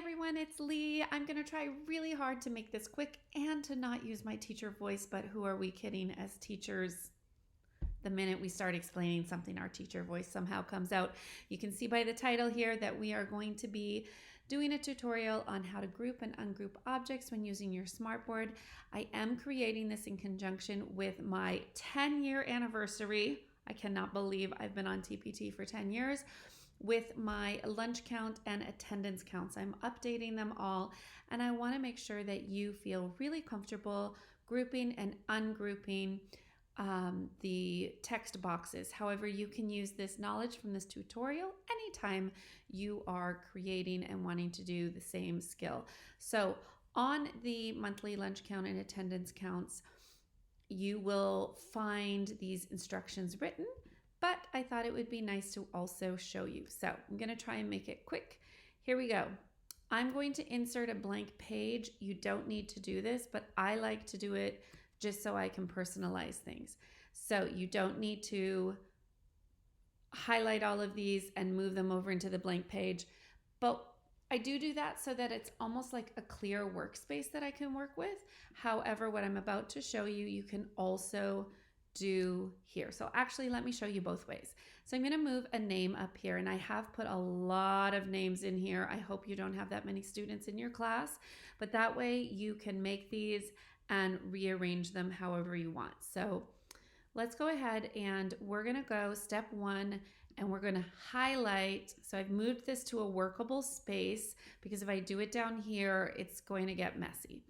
everyone, it's Lee. I'm going to try really hard to make this quick and to not use my teacher voice, but who are we kidding? As teachers, the minute we start explaining something, our teacher voice somehow comes out. You can see by the title here that we are going to be doing a tutorial on how to group and ungroup objects when using your Smartboard. I am creating this in conjunction with my 10-year anniversary. I cannot believe I've been on TPT for 10 years. With my lunch count and attendance counts. I'm updating them all, and I want to make sure that you feel really comfortable grouping and ungrouping the text boxes. However, you can use this knowledge from this tutorial anytime you are creating and wanting to do the same skill. So on the monthly lunch count and attendance counts, you will find these instructions written, but I thought it would be nice to also show you. So I'm going to try and make it quick. Here we go. I'm going to insert a blank page. You don't need to do this, but I like to do it just so I can personalize things. So you don't need to highlight all of these and move them over into the blank page, but I do that so that it's almost like a clear workspace that I can work with. However, what I'm about to show you, you can also do here. So actually, let me show you both ways. So I'm going to move a name up here, and I have put a lot of names in here. I hope you don't have that many students in your class, but that way you can make these and rearrange them however you want. So let's go ahead and we're going to go step one, and we're going to highlight. So I've moved this to a workable space because if I do it down here, it's going to get messy.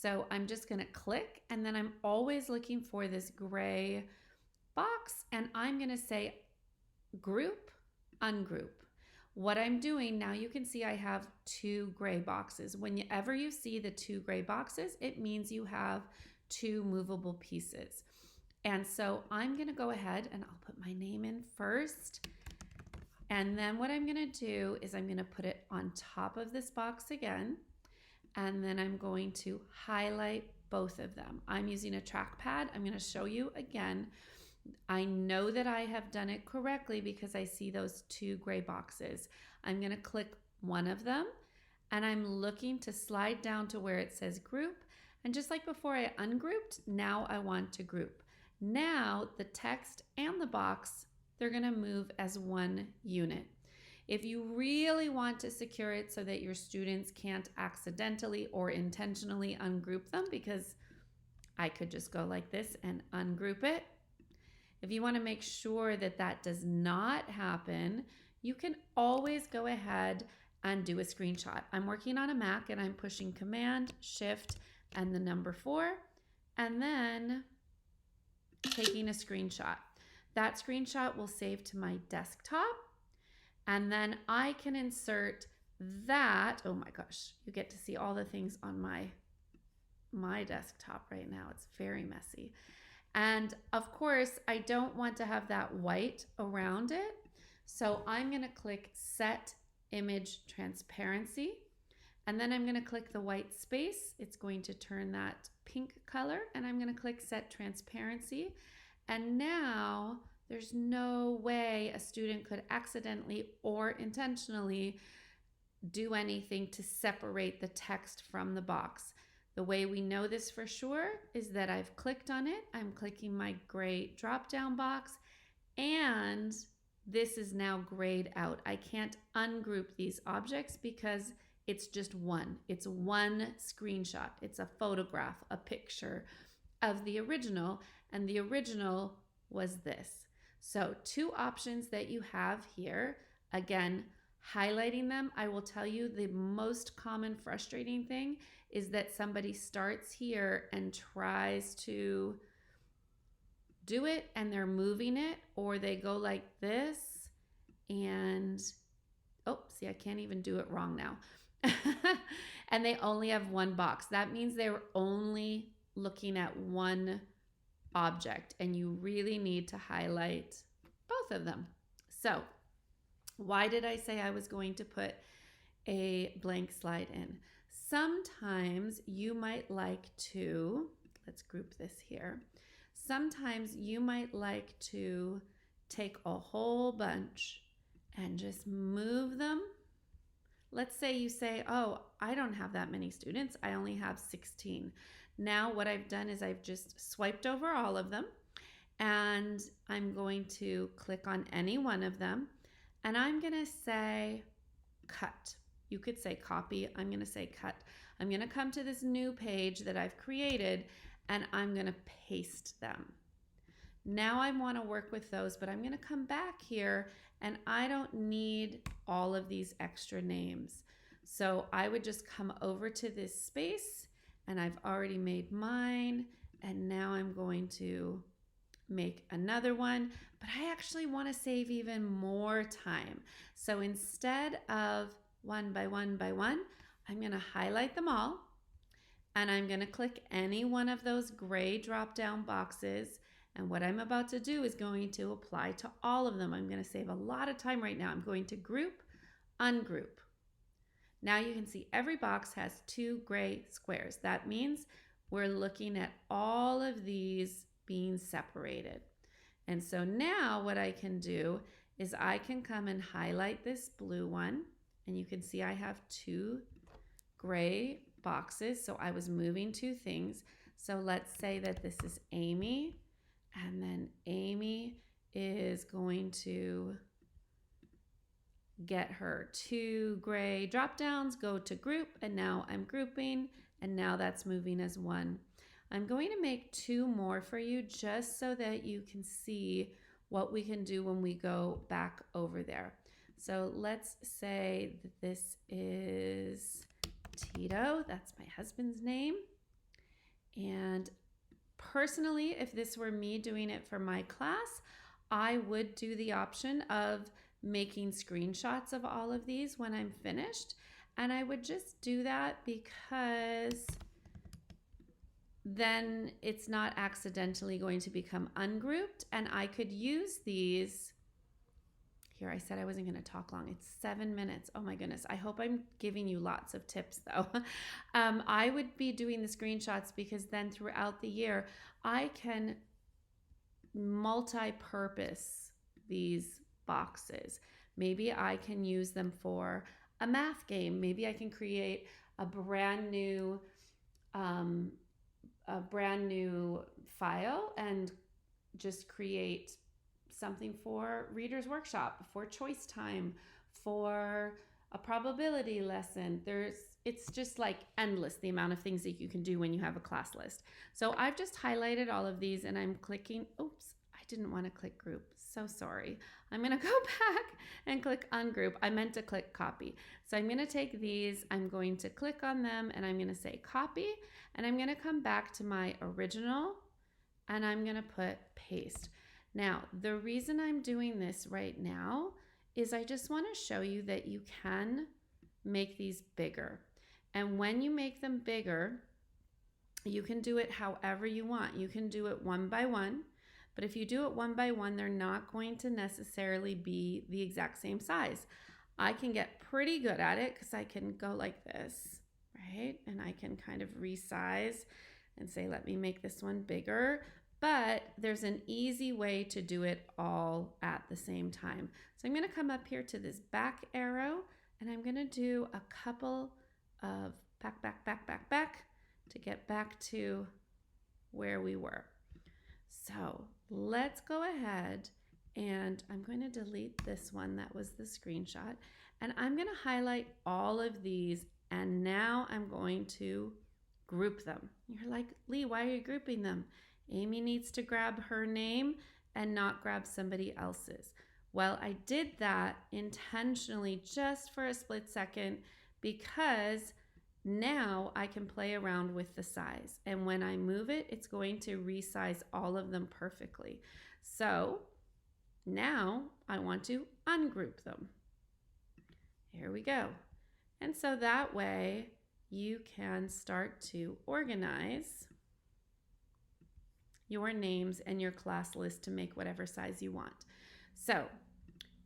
So I'm just going to click, and then I'm always looking for this gray box, and I'm going to say group, ungroup. What I'm doing now, you can see I have two gray boxes. Whenever you see the two gray boxes, it means you have two movable pieces. And so I'm going to go ahead and I'll put my name in first. And then what I'm going to do is I'm going to put it on top of this box again. And then I'm going to highlight both of them. I'm using a trackpad. I'm going to show you again. I know that I have done it correctly because I see those two gray boxes. I'm going to click one of them, and I'm looking to slide down to where it says group. And just like before I ungrouped, now I want to group. Now the text and the box, they're going to move as one unit. If you really want to secure it so that your students can't accidentally or intentionally ungroup them, because I could just go like this and ungroup it. If you want to make sure that that does not happen, you can always go ahead and do a screenshot. I'm working on a Mac, and I'm pushing Command, Shift, and the number 4, and then taking a screenshot. That screenshot will save to my desktop. And then I can insert that. Oh my gosh, you get to see all the things on my desktop right now. It's very messy. And of course, I don't want to have that white around it. So I'm going to click Set Image Transparency. And then I'm going to click the white space. It's going to turn that pink color. And I'm going to click Set Transparency. And now there's no way a student could accidentally or intentionally do anything to separate the text from the box. The way we know this for sure is that I've clicked on it. I'm clicking my gray drop-down box, and this is now grayed out. I can't ungroup these objects because it's just one. It's one screenshot. It's a photograph, a picture of the original, and the original was this. So two options that you have here. Again, highlighting them. I will tell you the most common frustrating thing is that somebody starts here and tries to do it and they're moving it, or they go like this and, oh, see, I can't even do it wrong now. And they only have one box. That means they were only looking at one object, and you really need to highlight both of them. So why did I say I was going to put a blank slide in? Sometimes you might like to, let's group this here. Sometimes you might like to take a whole bunch and just move them Let's say you say, oh, I don't have that many students. I only have 16. Now what I've done is I've just swiped over all of them, and I'm going to click on any one of them, and I'm going to say cut. You could say copy. I'm going to say cut. I'm going to come to this new page that I've created, and I'm going to paste them. Now I want to work with those, but I'm going to come back here, and I don't need all of these extra names. So I would just come over to this space, and I've already made mine, and now I'm going to make another one, but I actually want to save even more time. So instead of one by one by one, I'm going to highlight them all, and I'm going to click any one of those gray drop-down boxes. And what I'm about to do is going to apply to all of them. I'm going to save a lot of time right now. I'm going to group, ungroup. Now you can see every box has 2 gray squares. That means we're looking at all of these being separated. And so now what I can do is I can come and highlight this blue one, and you can see I have 2 gray boxes. So I was moving 2 things. So let's say that this is Amy, and then Amy is going to get her 2 gray drop downs, go to group, and now I'm grouping, and now that's moving as 1. I'm going to make 2 more for you just so that you can see what we can do when we go back over there. So let's say that this is Tito. That's my husband's name. And personally, if this were me doing it for my class, I would do the option of making screenshots of all of these when I'm finished. And I would just do that because then it's not accidentally going to become ungrouped, and I could use these. Here, I said I wasn't going to talk long. It's 7 minutes. Oh my goodness. I hope I'm giving you lots of tips though. I would be doing the screenshots because then throughout the year, I can multi-purpose these boxes. Maybe I can use them for a math game. Maybe I can create a brand new file and just create something for Reader's Workshop, for choice time, for a probability lesson. It's just like endless the amount of things that you can do when you have a class list. So I've just highlighted all of these, and I'm clicking, oops, I didn't want to click group. So sorry. I'm going to go back and click ungroup. I meant to click copy. So I'm going to take these, I'm going to click on them, and I'm going to say copy, and I'm going to come back to my original, and I'm going to put paste. Now, the reason I'm doing this right now is I just want to show you that you can make these bigger. And when you make them bigger, you can do it however you want. You can do it one by one, but if you do it one by one, they're not going to necessarily be the exact same size. I can get pretty good at it because I can go like this, right? And I can kind of resize and say, let me make this one bigger. But there's an easy way to do it all at the same time. So I'm going to come up here to this back arrow, and I'm going to do a couple of back to get back to where we were. So let's go ahead, and I'm going to delete this one that was the screenshot, and I'm going to highlight all of these, and now I'm going to group them. You're like, Lee, why are you grouping them? Amy needs to grab her name and not grab somebody else's. Well, I did that intentionally just for a split second because now I can play around with the size. And when I move it, it's going to resize all of them perfectly. So now I want to ungroup them. Here we go. And so that way you can start to organize your names and your class list to make whatever size you want. So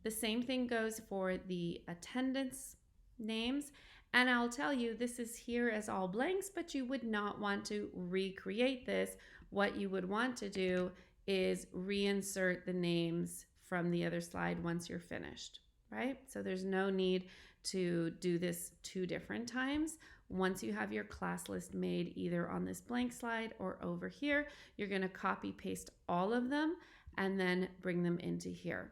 the same thing goes for the attendance names. And I'll tell you, this is here as all blanks, but you would not want to recreate this. What you would want to do is reinsert the names from the other slide once you're finished, right? So there's no need to do this 2 different times. Once you have your class list made either on this blank slide or over here, you're going to copy paste all of them and then bring them into here.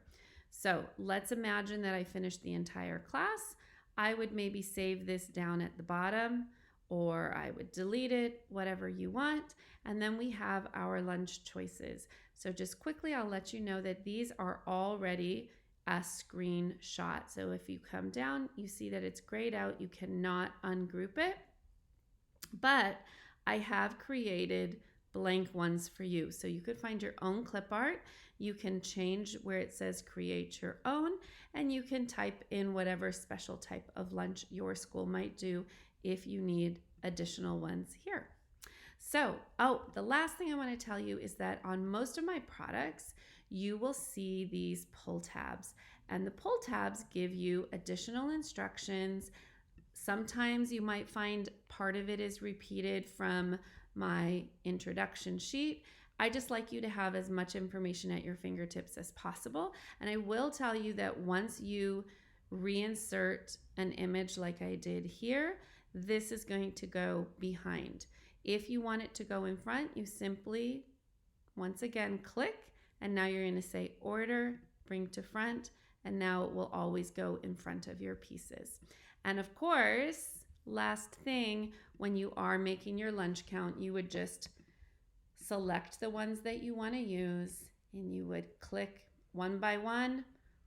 So let's imagine that I finished the entire class. I would maybe save this down at the bottom, or I would delete it, whatever you want. And then we have our lunch choices. So just quickly, I'll let you know that these are already a screenshot. So if you come down, you see that it's grayed out. You cannot ungroup it. But I have created blank ones for you. So you could find your own clip art. You can change where it says create your own, and you can type in whatever special type of lunch your school might do if you need additional ones here. So, the last thing I want to tell you is that on most of my products, you will see these pull tabs, and the pull tabs give you additional instructions. Sometimes you might find part of it is repeated from my introduction sheet. I just like you to have as much information at your fingertips as possible. And I will tell you that once you reinsert an image like I did here, this is going to go behind. If you want it to go in front, you simply, once again, click, and now you're going to say order, bring to front, and now it will always go in front of your pieces. And of course, last thing, when you are making your lunch count, you would just select the ones that you want to use, and you would click one by one,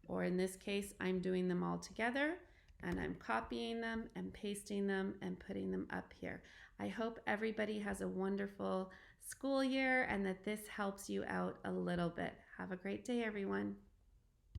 or in this case, I'm doing them all together, and I'm copying them and pasting them and putting them up here. I hope everybody has a wonderful school year and that this helps you out a little bit. Have a great day, everyone.